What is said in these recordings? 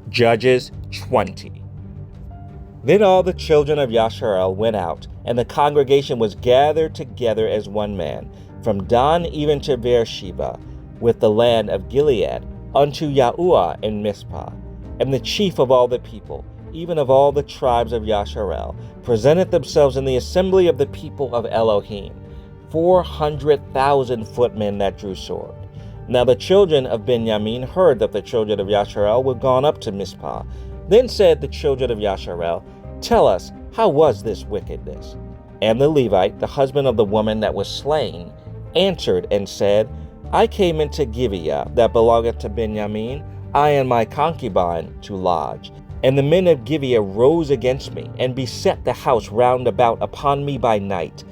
Judges 20. Then all the children of Yasharel went out, and the congregation was gathered together as one man, from Dan even to Beersheba, with the land of Gilead, unto Yahuah in Mizpah. And the chief of all the people, even of all the tribes of Yasharel, presented themselves in the assembly of the people of Elohim, 400,000 footmen that drew sword. Now the children of Benjamin heard that the children of Yasharel were gone up to Mizpah. Then said the children of Yasharel, Tell us, how was this wickedness? And the Levite, the husband of the woman that was slain, answered and said, I came into Gibeah that belongeth to Benjamin, I and my concubine, to lodge. And the men of Gibeah rose against me, and beset the house round about upon me by night,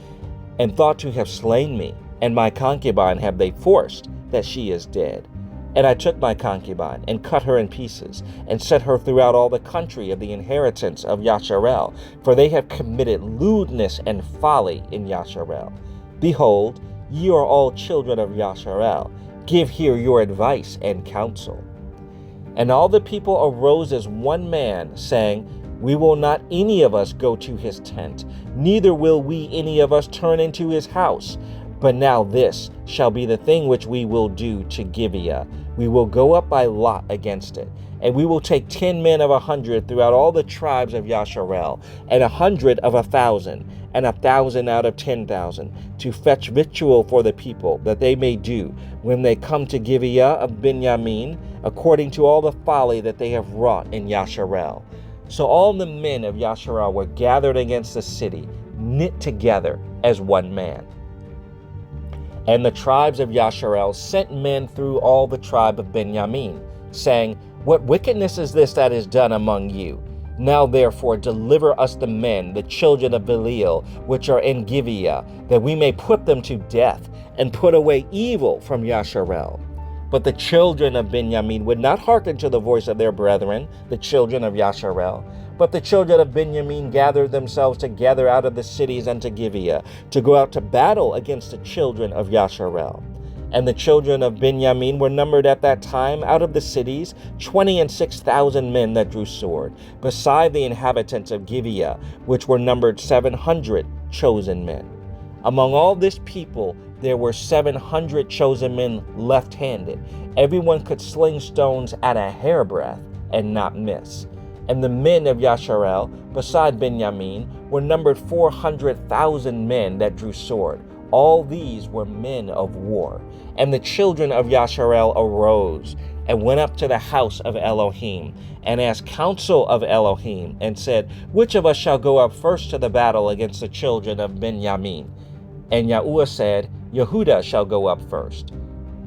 and thought to have slain me, and my concubine have they forced, that she is dead. And I took my concubine, and cut her in pieces, and set her throughout all the country of the inheritance of Yasharel, for they have committed lewdness and folly in Yasharel. Behold, ye are all children of Yasharel. Give here your advice and counsel. And all the people arose as one man, saying, We will not any of us go to his tent, neither will we any of us turn into his house. But now this shall be the thing which we will do to Gibeah. We will go up by lot against it, and we will take 10 men of 100 throughout all the tribes of Yasharel, and 100 of 1,000, and 1,000 out of 10,000, to fetch victual for the people, that they may do, when they come to Gibeah of Benjamin, according to all the folly that they have wrought in Yasharel. So all the men of Yasharel were gathered against the city, knit together as one man. And the tribes of Yasharel sent men through all the tribe of Benjamin, saying, What wickedness is this that is done among you? Now therefore deliver us the men, the children of Belial, which are in Gibeah, that we may put them to death, and put away evil from Yasharel. But the children of Benjamin would not hearken to the voice of their brethren, the children of Yasharel. But the children of Benjamin gathered themselves together out of the cities unto Gibeah, to go out to battle against the children of Yasharel. And the children of Benjamin were numbered at that time out of the cities 26,000 men that drew sword, beside the inhabitants of Gibeah, which were numbered 700 chosen men. Among all this people there were 700 chosen men left-handed. Everyone could sling stones at a hairbreadth and not miss. And the men of Yasharel, beside Benjamin, were numbered 400,000 men that drew sword. All these were men of war. And the children of Yasharel arose, and went up to the house of Elohim, and asked counsel of Elohim, and said, Which of us shall go up first to the battle against the children of Benjamin? And Yahuah said, Yehudah shall go up first.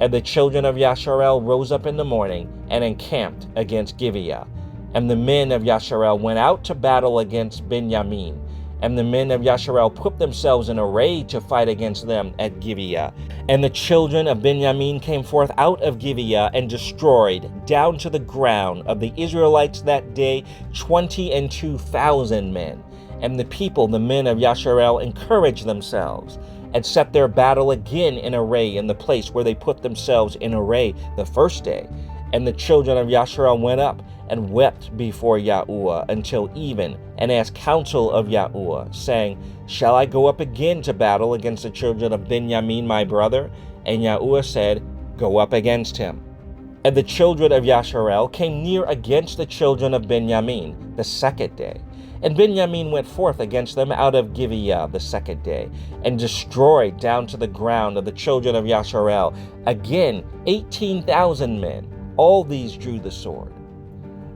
And the children of Yasharel rose up in the morning, and encamped against Gibeah. And the men of Yasharel went out to battle against Benjamin. And the men of Yasharel put themselves in array to fight against them at Gibeah. And the children of Benjamin came forth out of Gibeah, and destroyed down to the ground of the Israelites that day 22,000 men. And the people, the men of Yasharel, encouraged themselves, and set their battle again in array in the place where they put themselves in array the first day. And the children of Yasharel went up, and wept before Yahuah until even, and asked counsel of Yahuah, saying, Shall I go up again to battle against the children of Benjamin my brother? And Yahuah said, Go up against him. And the children of Yasharel came near against the children of Benjamin the second day. And Benjamin went forth against them out of Gibeah the second day, and destroyed down to the ground of the children of Yasharel again 18,000 men. All these drew the sword.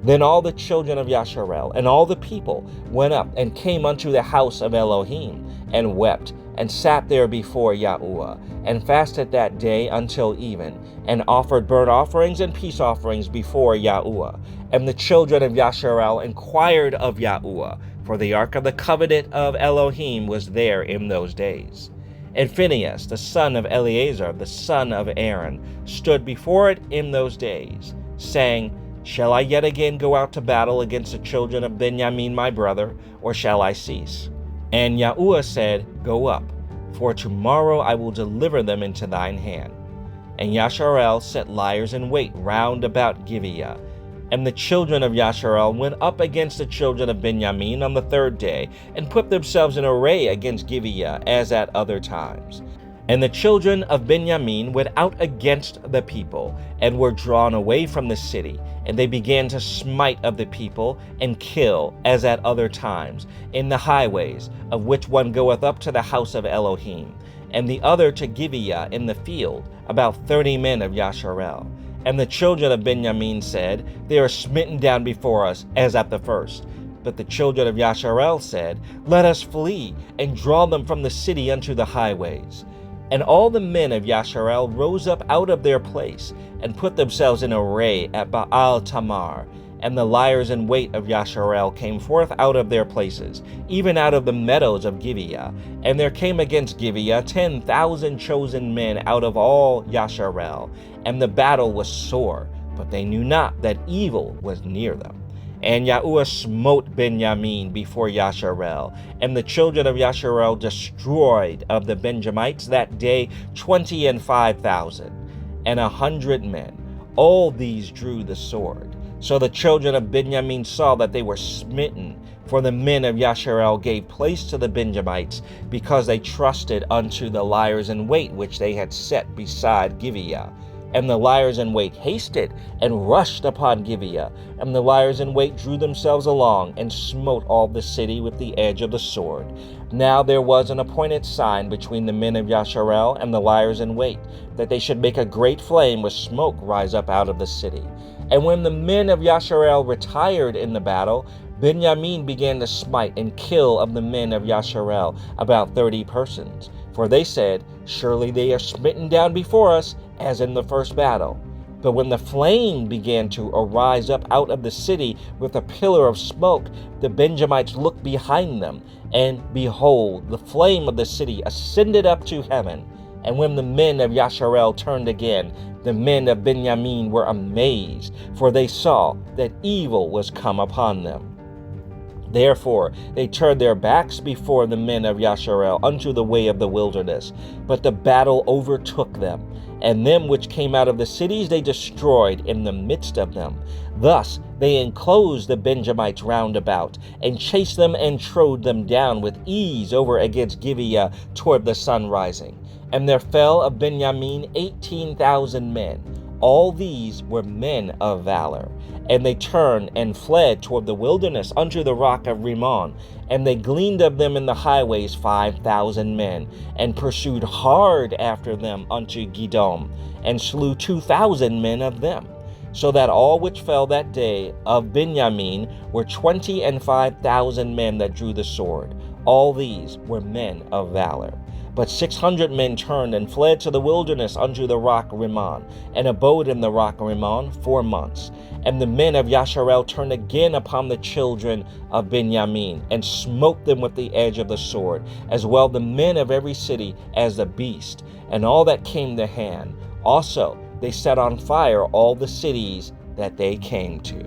Then all the children of Yasharel and all the people went up and came unto the house of Elohim, and wept, and sat there before Yahuah, and fasted that day until even, and offered burnt offerings and peace offerings before Yahuah. And the children of Yasharel inquired of Yahuah, for the ark of the covenant of Elohim was there in those days. And Phinehas, the son of Eleazar, the son of Aaron, stood before it in those days, saying, Shall I yet again go out to battle against the children of Benjamin my brother, or shall I cease? And Yahuah said, Go up, for tomorrow I will deliver them into thine hand. And Yasharel set liers in wait round about Gibeah. And the children of Yasharel went up against the children of Benjamin on the third day, and put themselves in array against Gibeah, as at other times. And the children of Benjamin went out against the people, and were drawn away from the city. And they began to smite of the people, and kill, as at other times, in the highways, of which one goeth up to the house of Elohim, and the other to Gibeah in the field, about 30 men of Yasharel. And the children of Benjamin said, They are smitten down before us, as at the first. But the children of Yasharel said, Let us flee, and draw them from the city unto the highways. And all the men of Yasharel rose up out of their place, and put themselves in array at Baal Tamar. And the liers in wait of Yasharel came forth out of their places, even out of the meadows of Gibeah. And there came against Gibeah 10,000 chosen men out of all Yasharel. And the battle was sore, but they knew not that evil was near them. And Yahusha smote Benjamin before Yasharel, and the children of Yasharel destroyed of the Benjamites that day 25,000, and 100 men. All these drew the sword. So the children of Benjamin saw that they were smitten, for the men of Yasharel gave place to the Benjamites, because they trusted unto the liers in wait which they had set beside Gibeah. And the liers in wait hasted, and rushed upon Gibeah. And the liers in wait drew themselves along, and smote all the city with the edge of the sword. Now there was an appointed sign between the men of Yasharel and the liers in wait, that they should make a great flame with smoke rise up out of the city. And when the men of Yasharel retired in the battle, Benjamin began to smite and kill of the men of Yasharel about 30 persons. For they said, Surely they are smitten down before us, as in the first battle. But when the flame began to arise up out of the city with a pillar of smoke, the Benjamites looked behind them, and behold, the flame of the city ascended up to heaven. And when the men of Yasharel turned again, the men of Benjamin were amazed, for they saw that evil was come upon them. Therefore they turned their backs before the men of Yasharel unto the way of the wilderness. But the battle overtook them, and them which came out of the cities they destroyed in the midst of them. Thus they enclosed the Benjamites round about, and chased them and trode them down with ease over against Gibeah toward the sun rising. And there fell of Benjamin 18,000 men. All these were men of valor. And they turned and fled toward the wilderness unto the rock of Rimmon. And they gleaned of them in the highways 5,000 men, and pursued hard after them unto Gidom, and slew 2,000 men of them. So that all which fell that day of Benjamin were 25,000 men that drew the sword. All these were men of valor. But 600 men turned and fled to the wilderness unto the rock Rimmon, and abode in the rock Rimmon 4 months. And the men of Yasharel turned again upon the children of Benjamin, and smote them with the edge of the sword, as well the men of every city as the beast, and all that came to hand. Also they set on fire all the cities that they came to.